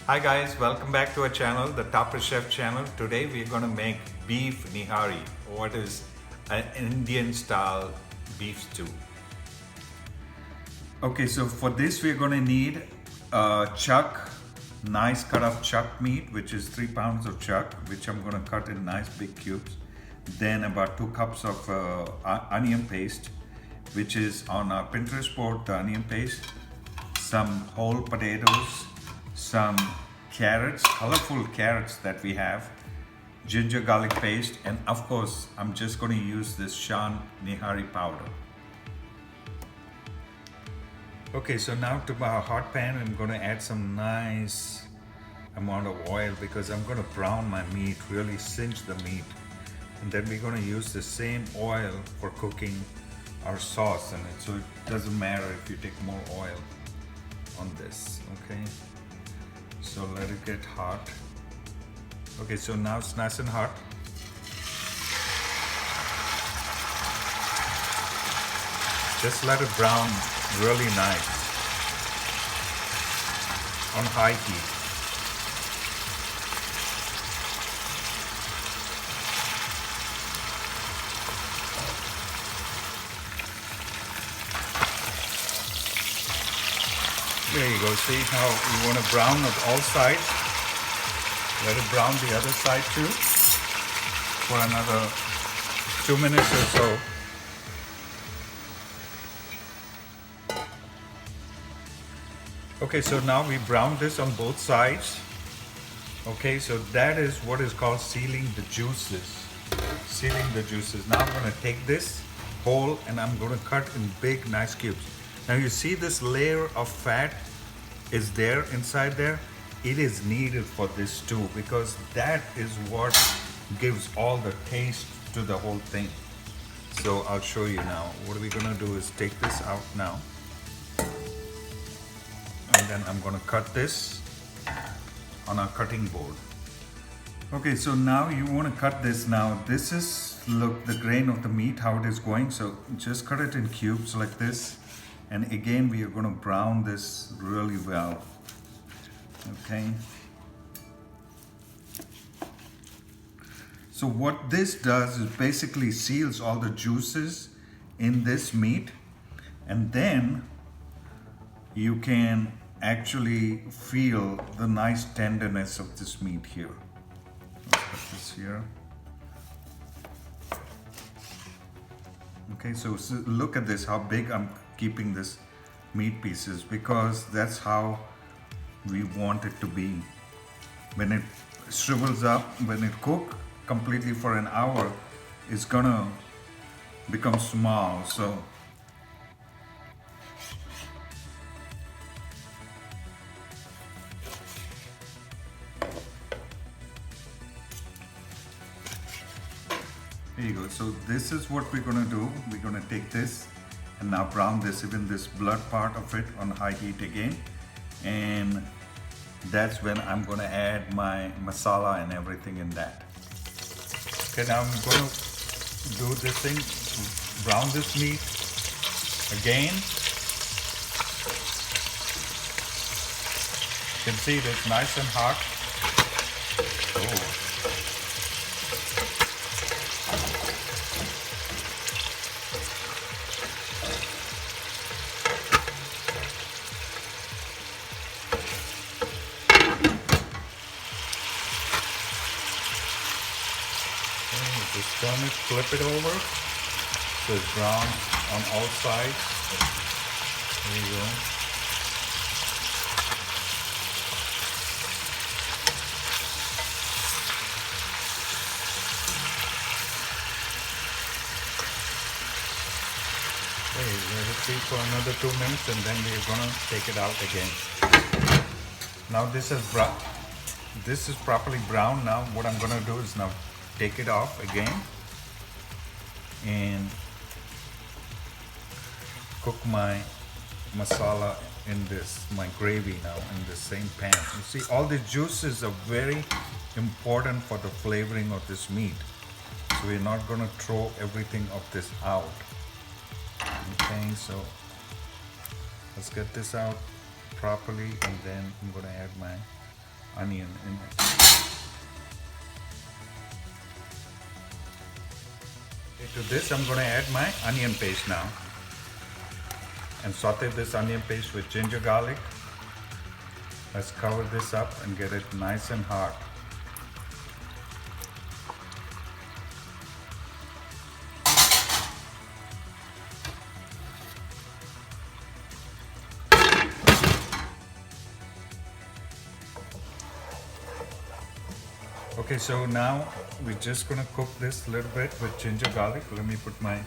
Hi guys, welcome back to our channel, the Topper Chef channel. Today we're going to make beef nihari, what is an Indian style beef stew. Okay, so for this we're going to need chuck, nice cut of chuck meat, which is 3 pounds of chuck, which I'm going to cut in nice big cubes. Then about 2 cups of onion paste, which is on our Pinterest board, the onion paste. Some whole potatoes, some carrots, colorful carrots that we have, ginger garlic paste, and of course I'm just going to use this Shan Nihari powder. Okay, so now to my hot pan I'm going to add some nice amount of oil because I'm going to brown my meat, really singe the meat. And then we're going to use the same oil for cooking our sauce in it, so it doesn't matter if you take more oil on this. Okay, so let it get hot. Okay, so now it's nice and hot. Just let it brown really nice on high heat. There you go, see how you want to brown on all sides. Let it brown the other side too for another 2 minutes or so. Okay, so now we brown this on both sides. Okay, so that is what is called sealing the juices. Sealing the juices. Now I'm going to take this whole and I'm going to cut in big nice cubes. Now you see this layer of fat is there inside there. It is needed for this stew because that is what gives all the taste to the whole thing. So I'll show you now. What we're gonna do is take this out now. And then I'm gonna cut this on our cutting board. Okay, so now you wanna cut this now. This is, look, the grain of the meat, how it is going. So just cut it in cubes like this. And again, we are going to brown this really well. Okay. So what this does is basically seals all the juices in this meat. And then you can actually feel the nice tenderness of this meat here. Let's put this here. Okay, so look at this, how big I'm keeping this meat pieces, because that's how we want it to be. When it shrivels up, when it cooks completely for an hour, it's gonna become small. So there you go. So this is what we're gonna do. We're gonna take this and now brown this, even this blood part of it on high heat again. And that's when I'm gonna add my masala and everything in that. Okay, now I'm gonna do this thing, brown this meat again. You can see it's nice and hot. Oh. Just turn it, flip it over, so it's brown on all sides. There you go. Okay, let it see for another 2 minutes and then we're gonna take it out again. Now this is brown. This is properly brown. Now what I'm gonna do is now take it off again and cook my masala in this, my gravy now in the same pan. You see, all the juices are very important for the flavoring of this meat. So we're not going to throw everything of this out. Okay, so let's get this out properly and then I'm going to add my onion in it. Okay, to this I'm going to add my onion paste now and saute this onion paste with ginger garlic. Let's cover this up and get it nice and hot. Okay, so now we're just gonna cook this a little bit with ginger garlic. Let me put my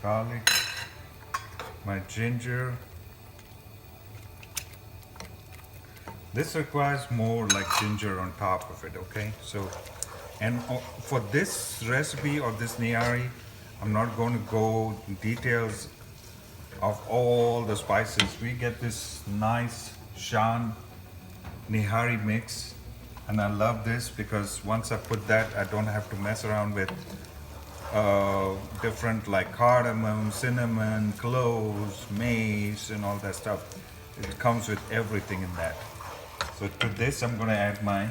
garlic, my ginger. This requires more like ginger on top of it, okay? So, and for this recipe or this nihari, I'm not going to go in details of all the spices. We get this nice Shan Nihari mix, and I love this because once I put that, I don't have to mess around with different like cardamom, cinnamon, cloves, mace, and all that stuff. It comes with everything in that. So to this, I'm gonna add my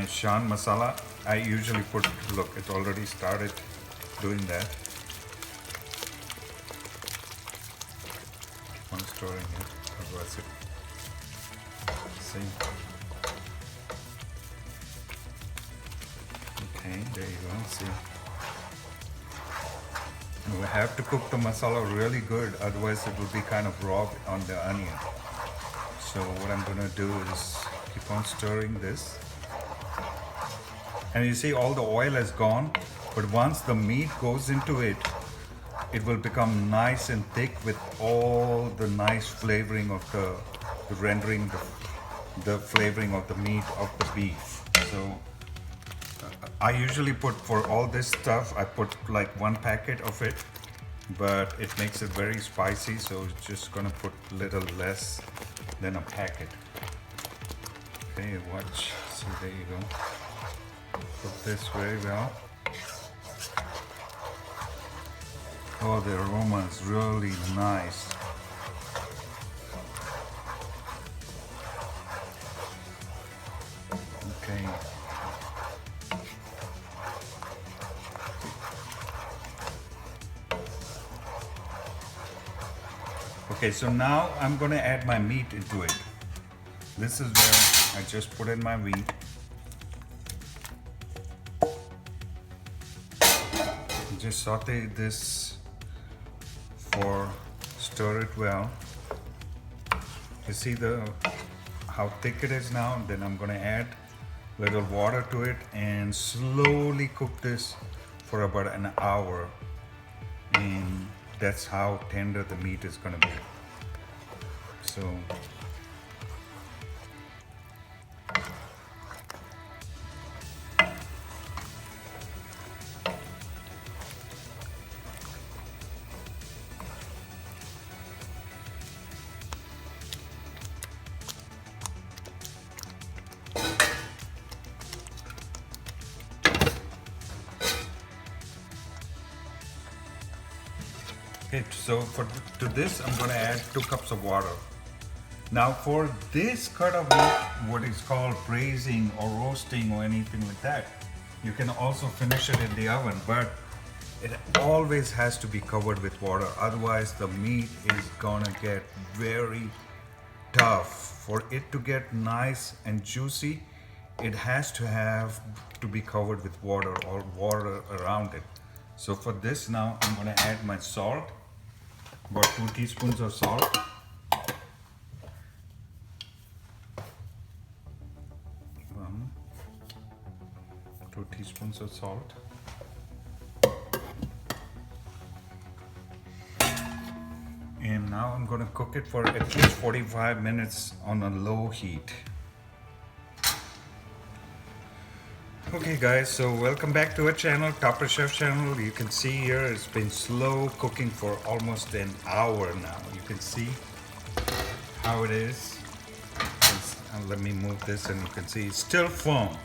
Shan masala. I usually put, look, it already started doing that. I'm stirring it, otherwise it. See. Okay, there you go. See. We have to cook the masala really good, otherwise it will be kind of raw on the onion. So what I'm gonna do is keep on stirring this. And you see all the oil has gone, but once the meat goes into it, it will become nice and thick with all the nice flavoring of the rendering the flavoring of the meat of the beef. So I usually put, for all this stuff, I put like 1 packet of it, but it makes it very spicy, so it's just gonna put a little less than a packet. Okay, watch, see, there you go. Cook this very well. Oh, the aroma is really nice. Okay. Okay, so now I'm gonna add my meat into it. This is where I just put in my meat. Just saute this stir it well. You see how thick it is now? Then I'm gonna add a little water to it and slowly cook this for about an hour. And that's how tender the meat is gonna be. So okay, so to this I'm going to add 2 cups of water. Now for this cut of meat, what is called braising or roasting or anything like that, you can also finish it in the oven, but it always has to be covered with water, otherwise the meat is gonna get very tough. For it to get nice and juicy, it has to be covered with water or water around it. So for this now, I'm gonna add my salt, about 2 teaspoons of salt. 2 teaspoons of salt. And now I'm gonna cook it for at least 45 minutes on a low heat. Okay guys, so welcome back to our channel, Topper Chef channel. You can see here it's been slow cooking for almost an hour now. You can see how it is. Let me move this and you can see it's still firm.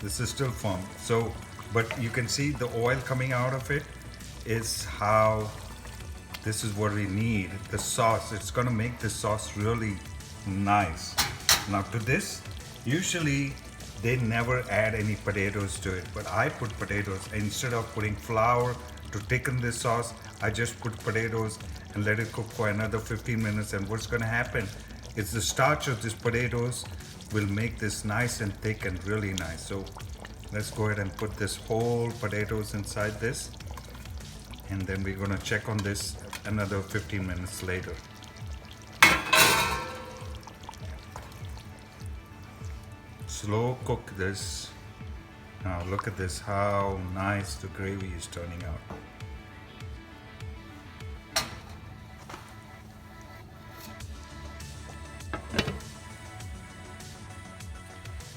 This is still firm. So, but you can see the oil coming out of it is how this is what we need. The sauce, it's gonna make the sauce really nice. Now to this, usually they never add any potatoes to it, but I put potatoes. Instead of putting flour to thicken this sauce, I just put potatoes and let it cook for another 15 minutes. And what's gonna happen is the starch of these potatoes will make this nice and thick and really nice. So let's go ahead and put this whole potatoes inside this. And then we're gonna check on this another 15 minutes later. Slow cook this. Now look at this, how nice the gravy is turning out.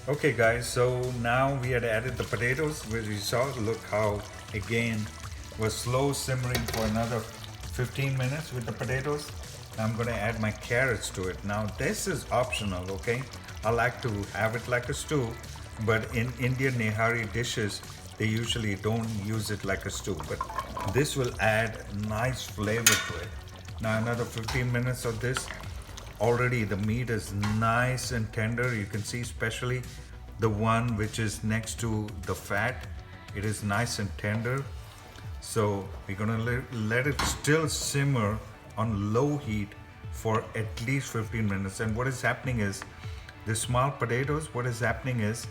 Okay guys, so now we had added the potatoes, which you saw, look how again was slow simmering for another 15 minutes with the potatoes. I'm gonna add my carrots to it. Now this is optional, okay? I like to have it like a stew, but in Indian Nihari dishes, they usually don't use it like a stew, but this will add nice flavor to it. Now another 15 minutes of this. Already the meat is nice and tender. You can see especially the one which is next to the fat. It is nice and tender. So we're gonna let it still simmer on low heat for at least 15 minutes. And what is happening is, the small potatoes, what is happening is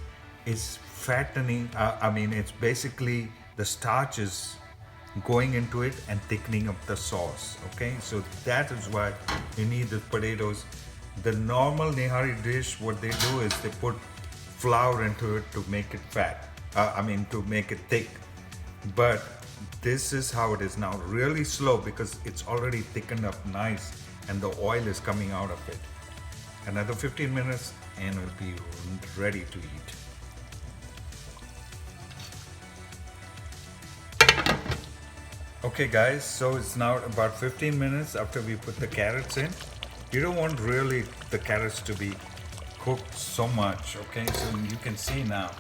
fattening, it's basically the starch is going into it and thickening up the sauce, okay? So that is why you need the potatoes. The normal Nihari dish, what they do is they put flour into it to make it to make it thick. But this is how it is now, really slow, because it's already thickened up nice and the oil is coming out of it. Another 15 minutes and it'll be ready to eat. Okay guys, so it's now about 15 minutes after we put the carrots in. You don't want really the carrots to be cooked so much, okay? So you can see now,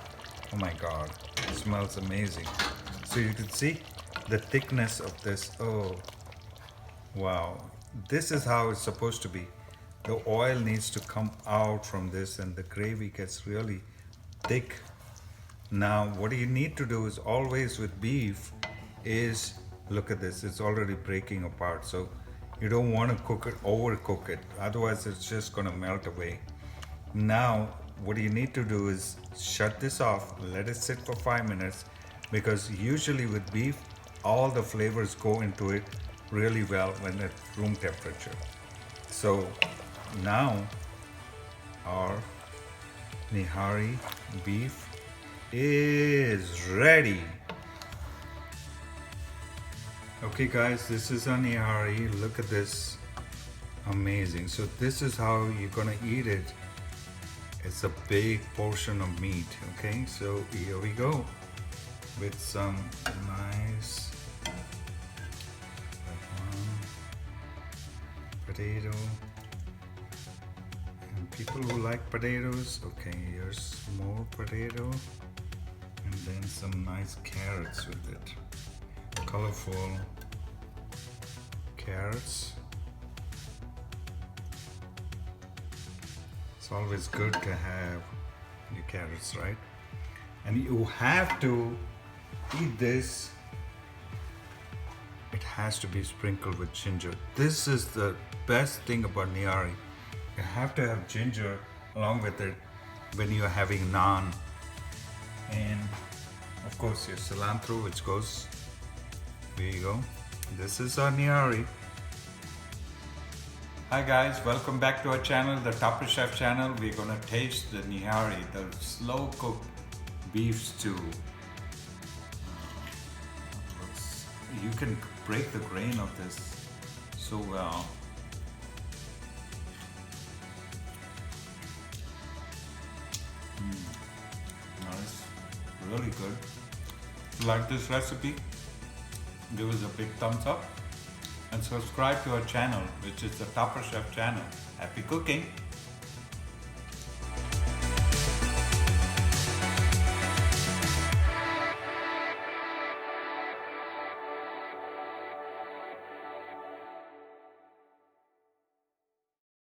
oh my God, it smells amazing. So you can see the thickness of this, oh, wow. This is how it's supposed to be. The oil needs to come out from this and the gravy gets really thick. Now, what you need to do is always with beef is, look at this, it's already breaking apart. So you don't want to cook it, overcook it. Otherwise, it's just going to melt away. Now, what you need to do is shut this off, let it sit for 5 minutes, because usually with beef, all the flavors go into it really well when at room temperature. So now our Nihari beef is ready. Okay guys, this is a Nihari. Look at this, amazing. So this is how you're gonna eat it. It's a big portion of meat, okay? So here we go with some nice potato. And people who like potatoes, okay, here's more potato and then some nice carrots with it. Colorful carrots. It's always good to have your carrots, right? And you have to eat this. It has to be sprinkled with ginger. This is the best thing about Nihari. You have to have ginger along with it when you're having naan. And of course your cilantro, which goes, there you go. This is our Nihari. Hi guys, welcome back to our channel, the Topper Chef channel. We're gonna taste the Nihari, the slow cooked beef stew. You can break the grain of this so well. Nice, really good. If you like this recipe, give us a big thumbs up and subscribe to our channel, which is the Topper Chef channel. Happy cooking!